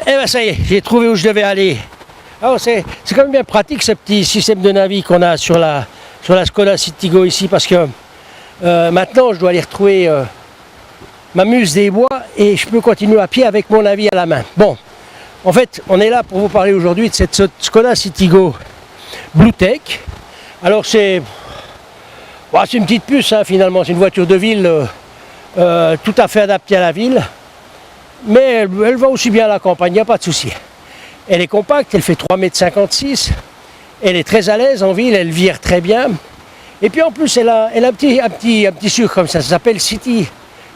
Eh ben ça y est, j'ai trouvé où je devais aller. Alors c'est quand même bien pratique ce petit système de navi qu'on a sur la Skoda Citigo ici, parce que maintenant je dois aller retrouver ma muse des bois et je peux continuer à pied avec mon navi à la main. Bon, en fait on est là pour vous parler aujourd'hui de cette Skoda Citigo Bluetech. Alors c'est une petite puce hein, finalement, c'est une voiture de ville tout à fait adaptée à la ville. Mais elle va aussi bien à la campagne, il n'y a pas de souci. Elle est compacte, elle fait 3,56 m, elle est très à l'aise en ville, elle vire très bien. Et puis en plus, elle a un petit sucre comme ça s'appelle City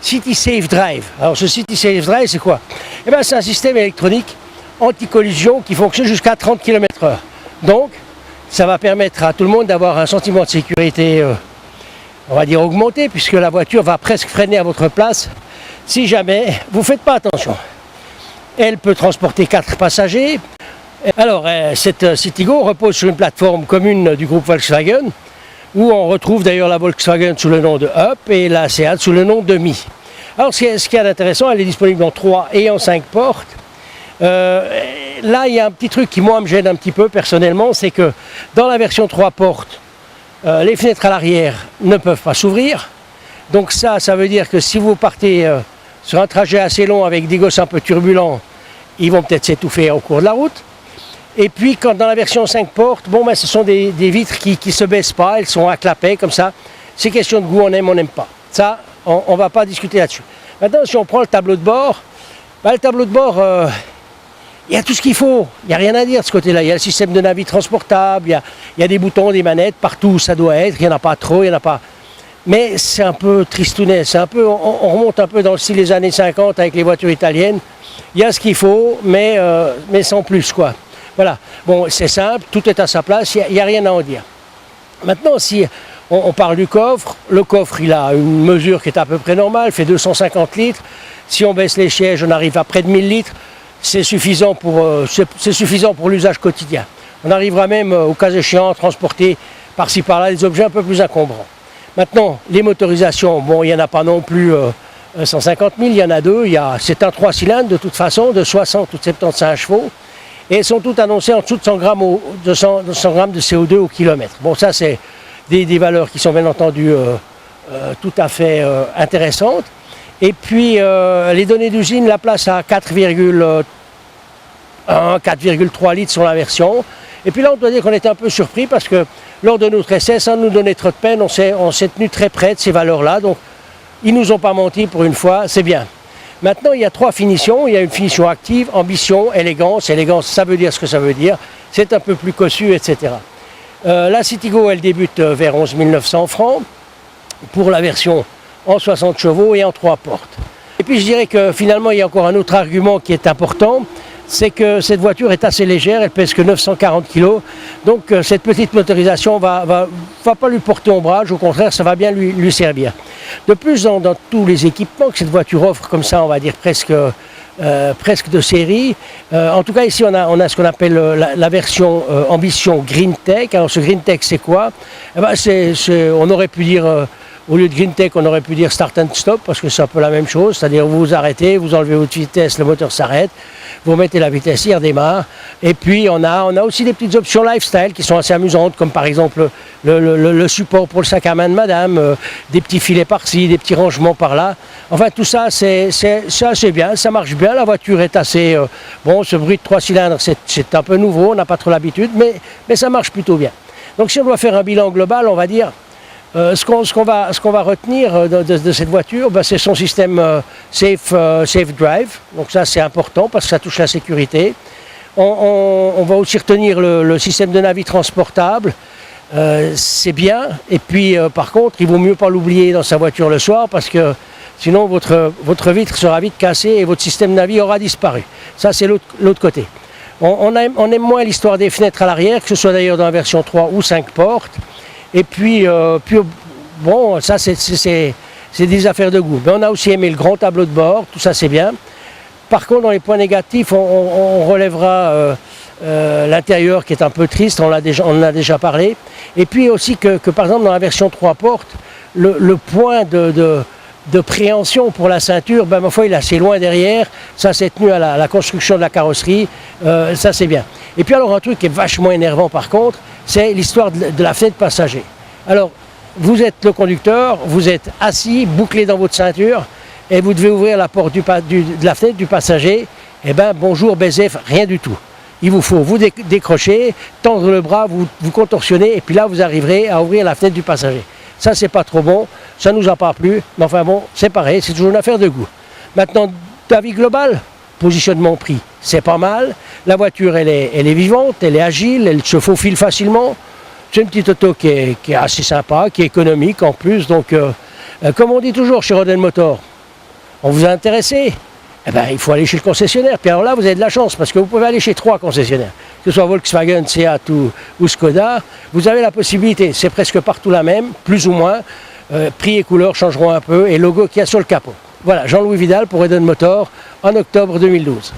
Safe Drive. Alors ce City Safe Drive, c'est quoi? Eh bien, c'est un système électronique anti-collision qui fonctionne jusqu'à 30 km/h. Donc, ça va permettre à tout le monde d'avoir un sentiment de sécurité, on va dire augmenté, puisque la voiture va presque freiner à votre place. Si jamais vous ne faites pas attention. Elle peut transporter 4 passagers. Alors, cette Citigo repose sur une plateforme commune du groupe Volkswagen, où on retrouve d'ailleurs la Volkswagen sous le nom de Up et la Seat sous le nom de Mi. Alors, ce qu'il y a d'intéressant, elle est disponible en 3 et en 5 portes. Là, il y a un petit truc qui, moi, me gêne un petit peu personnellement, c'est que dans la version 3 portes, les fenêtres à l'arrière ne peuvent pas s'ouvrir. Donc ça veut dire que si vous partez sur un trajet assez long avec des gosses un peu turbulents, ils vont peut-être s'étouffer au cours de la route. Et puis quand dans la version 5 portes, bon ben ce sont des vitres qui ne se baissent pas, elles sont à clapet comme ça. C'est question de goût, on n'aime pas. Ça, on ne va pas discuter là-dessus. Maintenant, si on prend le tableau de bord, ben, le tableau de bord, il y a tout ce qu'il faut. Il n'y a rien à dire de ce côté-là. Il y a le système de navi transportable, il y a des boutons, des manettes, partout où ça doit être. Il n'y en a pas trop, il n'y en a pas... Mais c'est un peu tristounet, on remonte un peu dans le style des années 50 avec les voitures italiennes. Il y a ce qu'il faut, mais sans plus quoi. Voilà, bon c'est simple, tout est à sa place, il n'y a rien à en dire. Maintenant si on parle du coffre, le coffre il a une mesure qui est à peu près normale, fait 250 litres. Si on baisse les sièges, on arrive à près de 1000 litres. C'est suffisant pour l'usage quotidien. On arrivera même au cas échéant à transporter par-ci par-là des objets un peu plus encombrants. Maintenant, les motorisations, bon, il n'y en a pas non plus 150 000, il y en a deux. C'est un 3 cylindres de toute façon, de 60 ou de 75 chevaux. Et elles sont toutes annoncées en dessous de 100 grammes de CO2 au kilomètre. Bon, ça, c'est des valeurs qui sont bien entendu tout à fait intéressantes. Et puis, les données d'usine la placent à 4,1, 4,3 litres sur la version. Et puis là, on doit dire qu'on était un peu surpris parce que lors de notre essai, sans nous donner trop de peine, on s'est tenu très près de ces valeurs-là. Donc, ils ne nous ont pas menti pour une fois, c'est bien. Maintenant, il y a 3 finitions. Il y a une finition active, ambition, élégance. Élégance, ça veut dire ce que ça veut dire. C'est un peu plus cossu, etc. La Citigo, elle débute vers 11 900 francs pour la version en 60 chevaux et en 3 portes. Et puis, je dirais que finalement, il y a encore un autre argument qui est important. C'est que cette voiture est assez légère, elle pèse que 940 kg, donc cette petite motorisation va pas lui porter ombrage, au contraire ça va bien lui servir. De plus, dans tous les équipements que cette voiture offre, comme ça on va dire presque de série, en tout cas ici on a ce qu'on appelle la version Ambition Green Tech. Alors ce Green Tech c'est quoi? Eh ben, on aurait pu dire... Au lieu de Green Tech, on aurait pu dire Start and Stop, parce que c'est un peu la même chose, c'est-à-dire vous vous arrêtez, vous enlevez votre vitesse, le moteur s'arrête, vous mettez la vitesse, il redémarre. Et puis on a aussi des petites options lifestyle qui sont assez amusantes, comme par exemple le support pour le sac à main de madame, des petits filets par-ci, des petits rangements par-là. Enfin tout ça, c'est assez bien, ça marche bien, la voiture est assez... bon, ce bruit de 3 cylindres, c'est un peu nouveau, on n'a pas trop l'habitude, mais ça marche plutôt bien. Donc si on doit faire un bilan global, on va dire... ce qu'on va retenir de cette voiture, ben, c'est son système Safe Drive. Donc ça c'est important parce que ça touche la sécurité. On va aussi retenir le système de navi transportable. C'est bien. Et puis par contre, il vaut mieux pas l'oublier dans sa voiture le soir parce que sinon votre vitre sera vite cassée et votre système navi aura disparu. Ça c'est l'autre côté. On aime moins l'histoire des fenêtres à l'arrière, que ce soit d'ailleurs dans la version 3 ou 5 portes. Et puis bon, ça c'est des affaires de goût. Mais on a aussi aimé le grand tableau de bord, tout ça c'est bien. Par contre, dans les points négatifs, on relèvera l'intérieur qui est un peu triste, on en a déjà parlé. Et puis aussi que par exemple dans la version 3 portes, le point de préhension pour la ceinture, ben ma foi il est assez loin derrière, ça c'est tenu à la construction de la carrosserie, ça c'est bien. Et puis alors un truc qui est vachement énervant par contre, c'est l'histoire de la fenêtre passager. Alors vous êtes le conducteur, vous êtes assis, bouclé dans votre ceinture, et vous devez ouvrir la porte de la fenêtre du passager, et ben bonjour baiser, rien du tout. Il vous faut vous décrocher, tendre le bras, vous contorsionner, et puis là vous arriverez à ouvrir la fenêtre du passager. Ça c'est pas trop bon, ça nous a pas plu, mais enfin bon, c'est pareil, c'est toujours une affaire de goût. Maintenant, d'avis global, positionnement prix, c'est pas mal. La voiture elle est vivante, elle est agile, elle se faufile facilement. C'est une petite auto qui est assez sympa, qui est économique en plus. Donc, comme on dit toujours chez Rodel Motor, on vous a intéressé, eh ben, il faut aller chez le concessionnaire. Puis alors là, vous avez de la chance parce que vous pouvez aller chez 3 concessionnaires, que ce soit Volkswagen, Seat ou Skoda. Vous avez la possibilité, c'est presque partout la même, plus ou moins. Prix et couleurs changeront un peu et logo qu'il y a sur le capot. Voilà, Jean-Louis Vidal pour Eden Motor en octobre 2012.